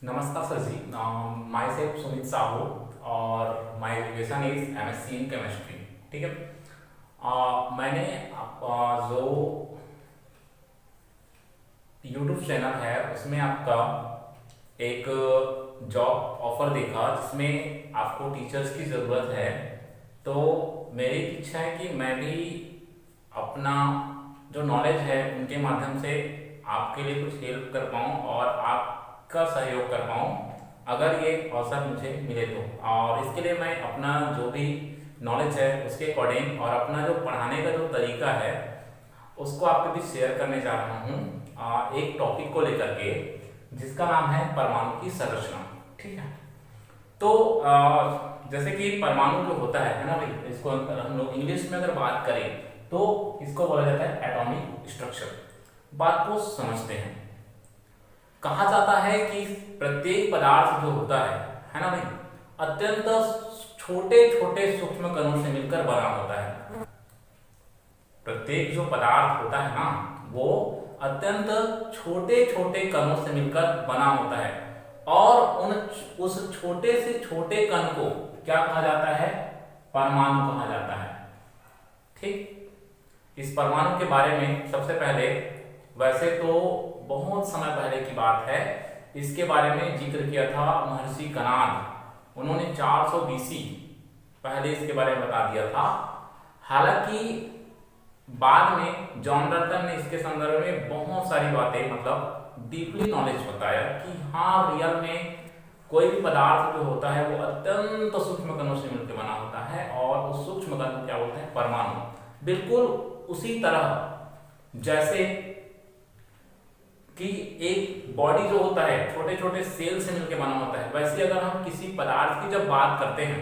नमस्कार sir ji. My self Sumit Sahu और my education is MSc in chemistry. ठीक है। मैंने जो यूट्यूब चैनल है उसमें आपका एक जॉब ऑफर देखा जिसमें आपको टीचर्स की ज़रूरत है। तो मेरी इच्छा है कि मैं भी अपना जो नॉलेज है उनके माध्यम से आपके लिए कुछ हेल्प कर पाऊँ और आपका सहयोग कर पाऊँ अगर ये अवसर मुझे मिले तो। और इसके लिए मैं अपना जो भी नॉलेज है उसके अकॉर्डिंग और अपना जो पढ़ाने का जो तरीका है उसको आपके बीच शेयर करने जा रहा हूँ एक टॉपिक को लेकर के जिसका नाम है परमाणु की संरचना। ठीक है। तो जैसे कि परमाणु जो होता है ना भाई, इसको हम लोग इंग्लिश में अगर बात करें तो इसको बोला जाता है एटॉमिक स्ट्रक्चर। बात को समझते हैं। कहा जाता है कि प्रत्येक पदार्थ जो होता है ना भाई, अत्यंत छोटे छोटे सूक्ष्म कणों से मिलकर बना होता है। प्रत्येक जो पदार्थ होता है ना वो अत्यंत छोटे छोटे कणों से मिलकर बना होता है और उस छोटे से छोटे कण को क्या कहा जाता है? परमाणु कहा जाता है। ठीक। इस परमाणु के बारे में सबसे पहले, वैसे तो बहुत समय पहले की बात है, इसके बारे में जिक्र किया था महर्षि कणाद। उन्होंने 400 बीसी पहले इसके बारे में बता दिया था। हालांकि बाद में जॉन डाल्टन ने इसके संदर्भ में बहुत सारी बातें मतलब डीपली नॉलेज बताया कि हाँ रियल में कोई भी पदार्थ जो होता है वो अत्यंत सूक्ष्म कणों से मिलकर बना होता है और उस सूक्ष्म कण को क्या बोलते हैं? परमाणु। बिल्कुल उसी तरह जैसे कि एक बॉडी जो होता है छोटे छोटे सेल से मिलकर बना होता है, वैसे अगर हम किसी पदार्थ की जब बात करते हैं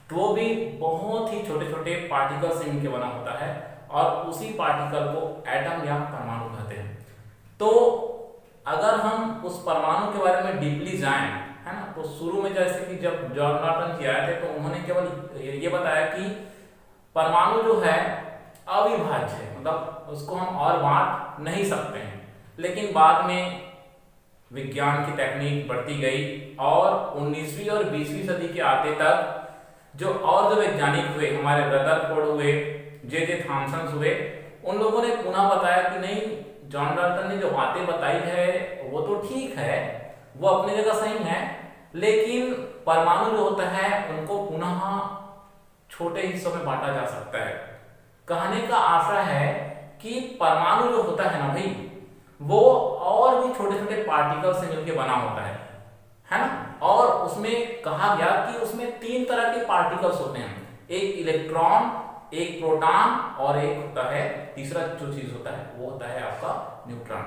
तो वो भी बहुत ही छोटे छोटे पार्टिकल से मिलकर बना होता है और उसी पार्टिकल को एटम या परमाणु कहते हैं। तो अगर हम उस परमाणु के बारे में डीपली जाएं, है ना, तो शुरू में जैसे कि जब जॉन डाल्टन जी आए थे तो उन्होंने केवल ये बताया कि परमाणु जो है अविभाज्य है, मतलब उसको हम और बांट नहीं सकते हैं। लेकिन बाद में विज्ञान की टेक्निक बढ़ती गई और 19वीं और 20वीं सदी के आते तक जो वैज्ञानिक हुए, हमारे रदरफोर्ड हुए, जे थॉमसन हुए, उन लोगों ने पुनः बताया कि नहीं, जॉन डाल्टन ने जो बातें बताई है वो तो ठीक है, वो अपनी जगह सही है, लेकिन परमाणु जो होता है उनको पुनः छोटे हिस्सों में बांटा जा सकता है। कहने का आशा है कि परमाणु जो होता है ना भाई, वो और भी छोटे छोटे पार्टिकल से मिलकर बना होता है ना। और उसमें कहा गया कि उसमें 3 तरह के पार्टिकल्स होते हैं, एक इलेक्ट्रॉन, एक प्रोटॉन और एक होता है तीसरा जो चीज होता है वो होता है आपका न्यूट्रॉन।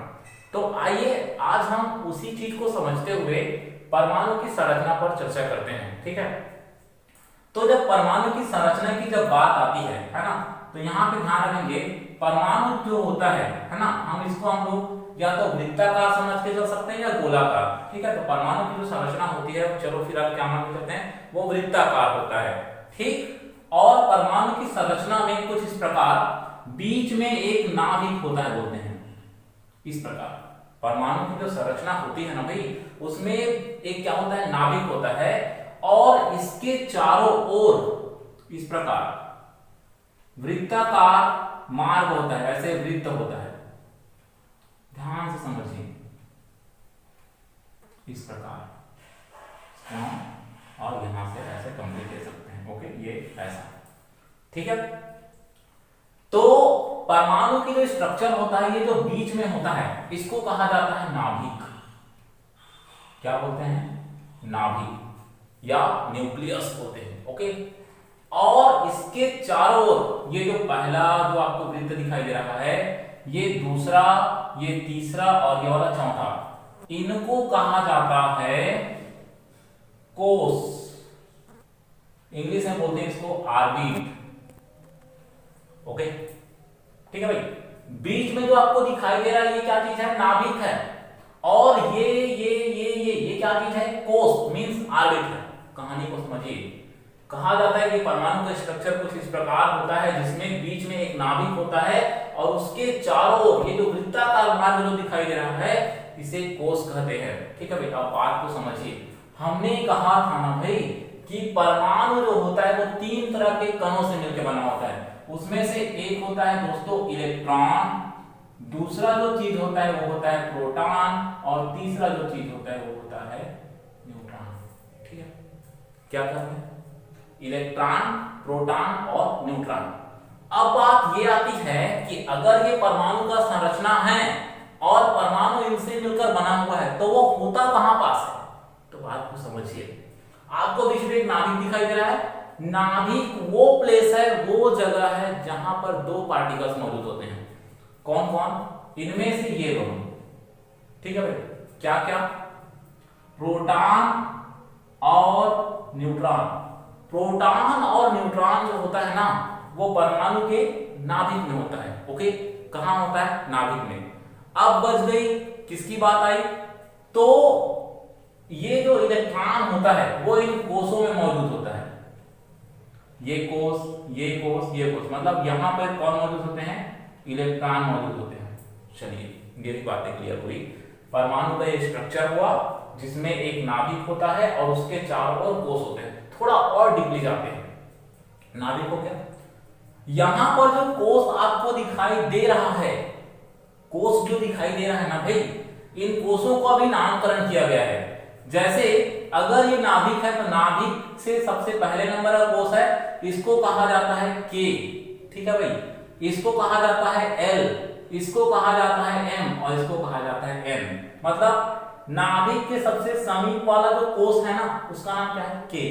तो आइए आज हम उसी चीज को समझते हुए परमाणु की संरचना पर चर्चा करते हैं। ठीक है। तो जब परमाणु की संरचना की जब बात आती है ना, तो यहाँ पे ध्यान रखेंगे परमाणु जो होता है ना, हम लोग या तो वृत्ताकार समझ के चल सकते हैं या गोलाकार। ठीक है। तो परमाणु की जो संरचना होती है, चलो फिर आप क्या मान के चलते हैं, वो वृत्ताकार होता है। ठीक। और परमाणु की संरचना में कुछ इस प्रकार बीच में एक नाभिक होता है, बोलते हैं इस प्रकार। परमाणु की जो संरचना होती है ना भाई, उसमें एक क्या होता है? नाभिक होता है और इसके चारों ओर इस प्रकार वृत्ताकार मार्ग होता है, ऐसे वृत्त होता है। ध्यान से समझिए इस प्रकार, और यहां से ऐसे कंप्लीट दे सकते हैं। ओके, ये ऐसा। ठीक है। तो परमाणु की जो स्ट्रक्चर होता है, ये जो बीच में होता है, इसको कहा जाता है नाभिक। क्या बोलते हैं? नाभिक या न्यूक्लियस बोलते हैं। ओके। और इसके चारों ओर ये जो पहला जो आपको वृत्त दिखाई दे रहा है, ये दूसरा, ये तीसरा और ये वाला चौथा, इनको कहा जाता है कोष। इंग्लिश में बोलते हैं इसको ऑर्बिट। ओके। ठीक है भाई। बीच में जो आपको दिखाई दे रहा है ये क्या चीज है? नाभिक है। और ये क्या चीज है? कोष मींस ऑर्बिट है। कहानी को समझिए। कहा जाता है कि परमाणु का स्ट्रक्चर कुछ इस प्रकार होता है जिसमें बीच में एक नाभिक होता है और उसके चारों ओर ये जो वृत्ताकार मार्ग जो दिखाई दे रहा है, इसे कोष कहते हैं। ठीक है भाई, अब बात को समझिए। हमने कहा था ना भाई कि परमाणु जो होता है वो 3 तरह के कणों से मिलकर बना होता है। उसमें से एक होता है दोस्तों इलेक्ट्रॉन, दूसरा जो चीज होता है वो होता है प्रोटॉन, और तीसरा जो चीज होता है वो होता है न्यूट्रॉन। ठीक है, क्या कहते हैं? इलेक्ट्रॉन, प्रोटॉन और न्यूट्रॉन। अब बात ये आती है कि अगर ये परमाणु का संरचना है और परमाणु इनसे मिलकर बना हुआ है तो वो होता कहां पास है? तो बात को समझिए। आपको बीच में एक नाभिक दिखाई दे रहा है। नाभिक वो प्लेस है, वो जगह है जहां पर 2 पार्टिकल्स मौजूद होते हैं। कौन कौन? इनमें से ये दोनों। ठीक है भाई, क्या क्या? प्रोटॉन और न्यूट्रॉन। प्रोटॉन और न्यूट्रॉन जो होता है ना वो परमाणु के नाभिक में होता है। ओके, कहां होता है? नाभिक में। अब बच गई किसकी बात आई? तो ये जो इलेक्ट्रॉन होता है वो इन कोषों में मौजूद होता है। ये कोष, ये कोष, ये कोष, मतलब यहां पर कौन मौजूद होते हैं? इलेक्ट्रॉन मौजूद होते हैं। चलिए, ये भी बातें क्लियर हुई। परमाणु का ये स्ट्रक्चर हुआ जिसमें एक नाभिक होता है और उसके चारों ओर कोष होते हैं। थोड़ा और डीपली जाते हैं। नाभिक हो गया। यहां पर जो कोष आपको दिखाई दे रहा है, कोष जो दिखाई दे रहा है ना भाई, इन कोषों का भी नामकरण किया गया है। जैसे अगर ये नाभिक है तो नाभिक से सबसे पहले नंबर का कोष है, इसको कहा जाता है के। ठीक है भाई, इसको कहा जाता है एल, इसको कहा जाता है एम और इसको कहा जाता है एन। मतलब नाभिक के सबसे समीप वाला जो कोष है ना उसका नाम क्या है? के।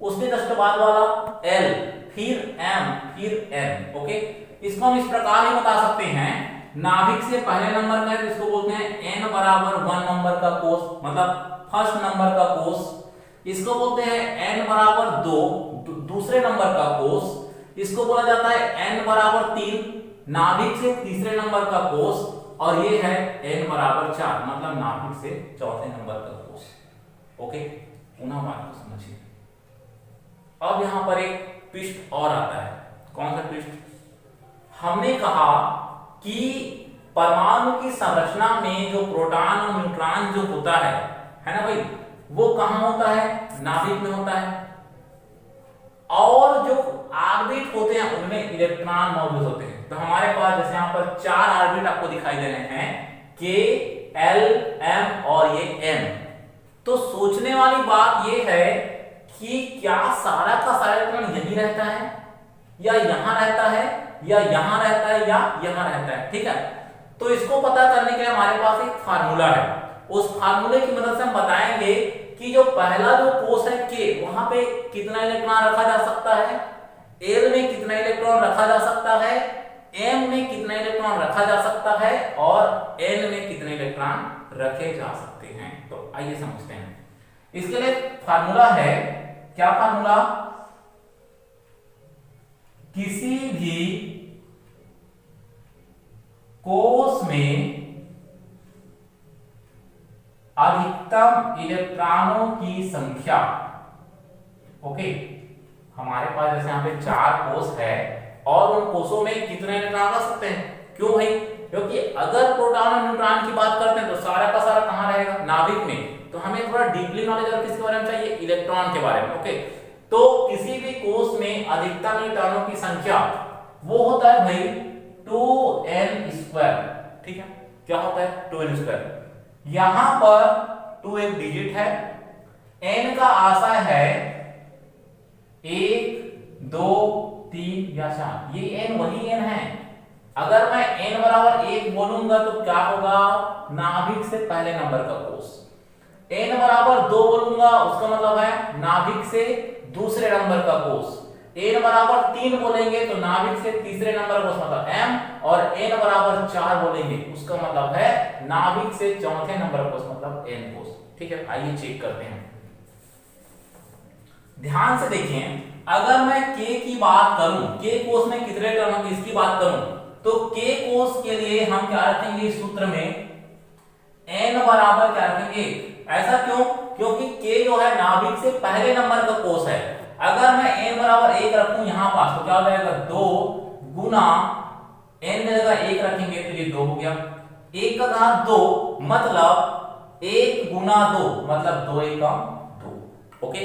उसके जस्ट बाद वाला एल, फिर एम, फिर एन। ओके, इसको हम इस प्रकार ही बता सकते हैं। नाभिक से पहले नंबर का है इसको बोलते हैं n बराबर 1 नंबर का कोष, मतलब फर्स्ट नंबर का कोष। इसको बोलते हैं n बराबर 2 दूसरे नंबर का कोष। इसको बोला जाता है n बराबर 3 नाभिक से तीसरे नंबर का कोष। और ये है n बराबर 4 मतलब नाभिक से चौथे नंबर का कोष। ओके, पुनः बात को समझिए। अब यहां पर एक ट्विस्ट और आता है। कौन सा ट्विस्ट? हमने कहा कि परमाणु की संरचना में जो प्रोटॉन और न्यूट्रॉन जो होता है ना भाई, वो कहां होता है? नाभिक में होता है। और जो ऑर्बिट होते हैं उनमें इलेक्ट्रॉन मौजूद होते हैं। तो हमारे पास जैसे यहां पर 4 ऑर्बिट आपको दिखाई दे रहे हैं, के, एल, एम और ये एम। तो सोचने वाली बात ये है कि क्या सारा का सारा इलेक्ट्रॉन यही रहता है, या यहां रहता है, या यहां रहता है, या यहां रहता है? ठीक है, तो इसको पता करने के लिए हमारे पास एक फार्मूला है। उस फार्मूले की मदद से हम बताएंगे कि जो पहला जो कोष है के, वहां पे कितना इलेक्ट्रॉन रखा जा सकता है, एल में कितना इलेक्ट्रॉन रखा जा सकता है, एम में कितना इलेक्ट्रॉन रखा जा सकता है और एन में कितने इलेक्ट्रॉन रखे जा सकते हैं। तो आइए समझते हैं। इसके लिए फार्मूला है, क्या फार्मूला? किसी भी कोष में अधिकतम इलेक्ट्रॉनों की संख्या। ओके, हमारे पास जैसे यहाँ पे 4 कोष है और उन कोषों में कितने इलेक्ट्रॉन रख सकते हैं? क्यों भाई? क्योंकि अगर प्रोटॉन और न्यूट्रॉन की बात करते हैं तो सारा का सारा कहां रहेगा? नाभिक में। तो हमें थोड़ा डीपली नॉलेज और किसके बारे में चाहिए? इलेक्ट्रॉन के बारे में। ओके, तो किसी भी कोष में अधिकतम इलेक्ट्रॉनों की संख्या वो होता है भाई 2n²। ठीक है, क्या होता है? 2n²। यहां पर 2 एक डिजिट है, n का आशय है 1, 2, 3 या 4। ये n वही n है। अगर मैं n बराबर 1 बोलूंगा तो क्या होगा? नाभिक से पहले नंबर का कोष। n बराबर 2 बोलूंगा उसका मतलब है नाभिक से दूसरे नंबर का कोष। n बराबर 3 बोलेंगे तो नाभिक से तीसरे नंबर का कोष मतलब m, और n बराबर 4 बोलेंगे उसका मतलब है नाभिक से चौथे नंबर का कोष मतलब n कोष। ठीक है, आइए चेक करते हैं। ध्यान से देखें, अगर मैं k की बात करूं, k कोष में कितने इलेक्ट्रॉनों की इसकी बात करूं, तो k कोष के लिए हम क्या रखेंगे इस सूत्र में? n बराबर क्या रखेंगे? ऐसा क्यों? क्योंकि k जो है नाभिक से पहले नंबर का कोष है। अगर मैं n बराबर 1 रखूं यहां पास तो क्या हो जाएगा? 2 गुना n में जगह 1 रखेंगे तो ये 2 हो गया। 1 का घात 2 मतलब 1 गुना 2 मतलब 2 एकम 2। ओके,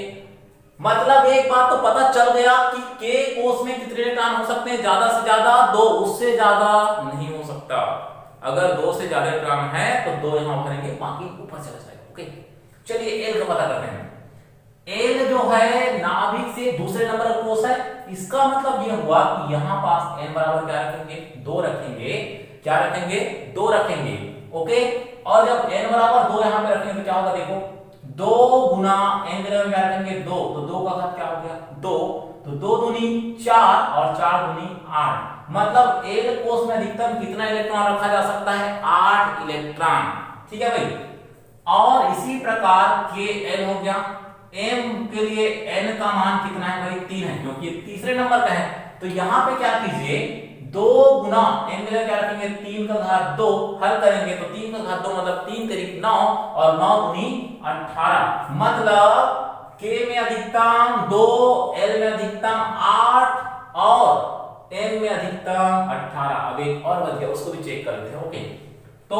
मतलब एक बात तो पता चल गया कि के कोस में कितने इलेक्ट्रॉन हो सकते हैं, ज्यादा से ज्यादा 2, उससे ज्यादा नहीं हो सकता। अगर 2 से ज्यादा इलेक्ट्रॉन है तो 2 यहां भरेंगे, बाकी ऊपर चला जाएगा। ओके, चलिए एल का पता करते हैं। एल जो है नाभिक से दूसरे नंबर का कोस है, इसका मतलब यह हुआ कि यहां पास एन बराबर क्या रखेंगे, 2 रखेंगे। क्या रखेंगे, 2 रखेंगे। ओके, और जब एन बराबर 2 यहां पे रखेंगे तो क्या होगा, देखो 2 गुना एन बराबर क्या रखेंगे 2, तो 2 का घात क्या हो गया 2, तो 2 दूनी 4 और 4 दूनी 8, मतलब एल कोस में अधिकतम कितना इलेक्ट्रॉन रखा जा सकता है, 8 इलेक्ट्रॉन। ठीक है भाई, और इसी प्रकार के एल हो गया। एम के लिए एन का मान कितना है भाई, 3 है, क्योंकि तीसरे नंबर का है। तो यहां पे क्या कीजिए, 2 गुना एन में क्या रखेंगे 3 का घात 2, हल करेंगे तो 3 का घात 2 मतलब 3 करीब 9 और 9 दूनी 18, मतलब के में अधिकतम 2, एल में अधिकतम 8 और एन में अधिकतम 18। अब एक और बच गया, उसको भी चेक कर लेते हैं। ओके, तो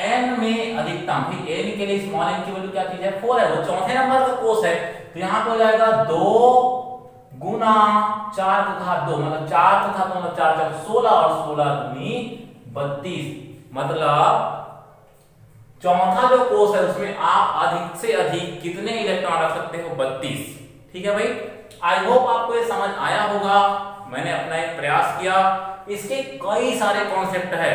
n में अधिकतम, n के लिए स्मॉल n की वैल्यू क्या चीज है 4 है, वो चौथे नंबर का कोस है। तो यहां पे हो जाएगा 2 गुना 4 का घात 2 मतलब 4 का घात मतलब 4 4 16 और 16 दूनी 32, मतलब चौथा जो कोस है उसमें आप अधिक से अधिक कितने इलेक्ट्रॉन रख सकते हो, 32। ठीक है भाई, आई होप आपको ये समझ आया होगा। मैंने अपना एक प्रयास किया, इसके कई सारे कॉन्सेप्ट है।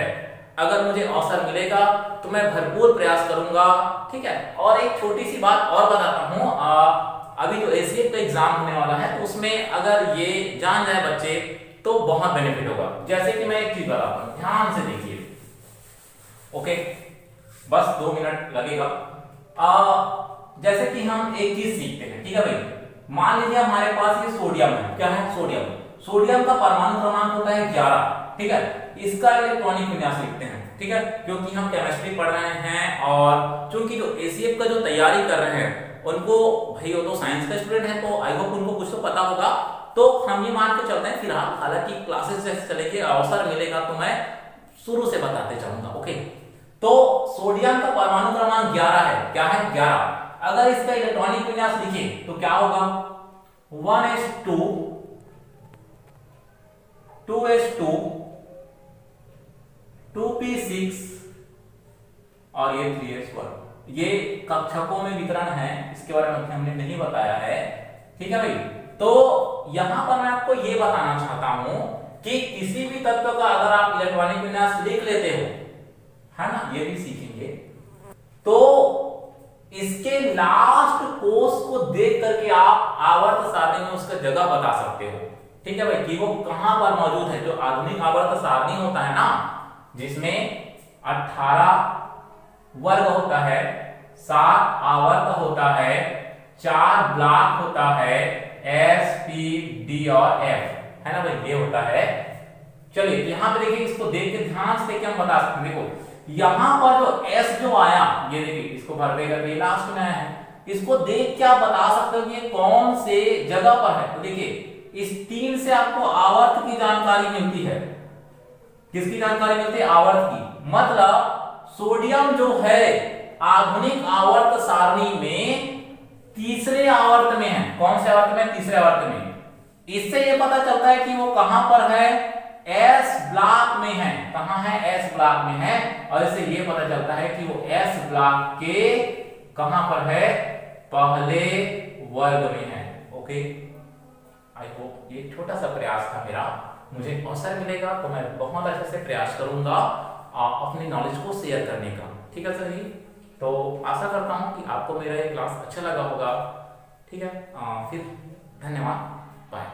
अगर मुझे अवसर मिलेगा तो मैं भरपूर प्रयास करूंगा। ठीक है, और एक छोटी सी बात और बताता हूं, अभी जो एसीएफ का एग्जाम होने वाला है तो उसमें अगर ये जान जाए बच्चे तो बहुत बेनिफिट होगा। जैसे कि मैं एक चीज बताता हूं, ध्यान से देखिए। ओके, बस 2 मिनट लगेगा। जैसे कि हम एक चीज सीखते हैं। ठीक है भाई, मान लीजिए हमारे पास ये सोडियम है, क्या है सोडियम। सोडियम का परमाणु क्रमांक होता है 11। ठीक है, इसका इलेक्ट्रॉनिक विन्यास लिखते हैं। ठीक है, क्योंकि हम केमिस्ट्री पढ़ रहे हैं और चूंकि जो एसीएफ का जो तैयारी कर रहे हैं उनको, भाई वो तो साइंस का स्टूडेंट है तो आई होप उनको कुछ तो पता होगा, तो हम ये मान के चलते हैं फिलहाल। हालांकि क्लासेस जैसे चलेंगे, अवसर मिलेगा तो मैं शुरू से बताते चलूंगा। ओके, तो सोडियम का परमाणु क्रमांक 11 है। क्या है 11। अगर इसका इलेक्ट्रॉनिक विन्यास लिखे तो क्या होगा 1s2 2s2 2p6 और ये 3s1। ये कक्षकों में वितरण है, इसके बारे में हमने नहीं बताया है। ठीक है भाई, तो यहां पर मैं आपको ये बताना चाहता हूं कि किसी भी तत्व का अगर आप इलेक्ट्रॉनिक विन्यास लिख लेते हो, है ना, ये भी सीखेंगे, तो इसके लास्ट कोष को देख करके आप आवर्त सारणी में उसका जगह बता सकते हो। ठीक है भाई, कि वो कहां पर मौजूद है। जो आधुनिक आवर्त सारणी होता है ना, जिसमें 18 वर्ग होता है, 7 आवर्त होता है, 4 ब्लॉक होता है, S, P, D और F, है ना भाई, ये होता है। चलिए यहां पे देखिए, इसको देख के ध्यान से देखिए हम बता सकते हैं। देखो यहां पर जो S जो आया, ये देखिए इसको भर देगा तो ये लास्ट में आया है। इसको देख के आप बता सकते हो कि ये कौन से जगह पर है। तो देखिए इस 3 से आपको आवर्त की जानकारी मिलती है। किसकी जानकारी मिलती है, आवर्त की। मतलब सोडियम जो है आधुनिक आवर्त सारणी में तीसरे आवर्त में है। कौन से आवर्त में, तीसरे आवर्त में। इससे यह पता चलता है कि वो कहां पर है, एस ब्लॉक में है। कहां है, एस ब्लॉक में है। और इससे यह पता चलता है कि वो एस ब्लॉक के कहां पर है, पहले वर्ग में है। ओके, आई होप ये छोटा सा प्रयास था मेरा। मुझे अवसर मिलेगा तो मैं बहुत अच्छे से प्रयास करूंगा अपनी नॉलेज को शेयर करने का। ठीक है सर जी, तो आशा करता हूं कि आपको मेरा ये क्लास अच्छा लगा होगा। ठीक है, फिर धन्यवाद, बाय।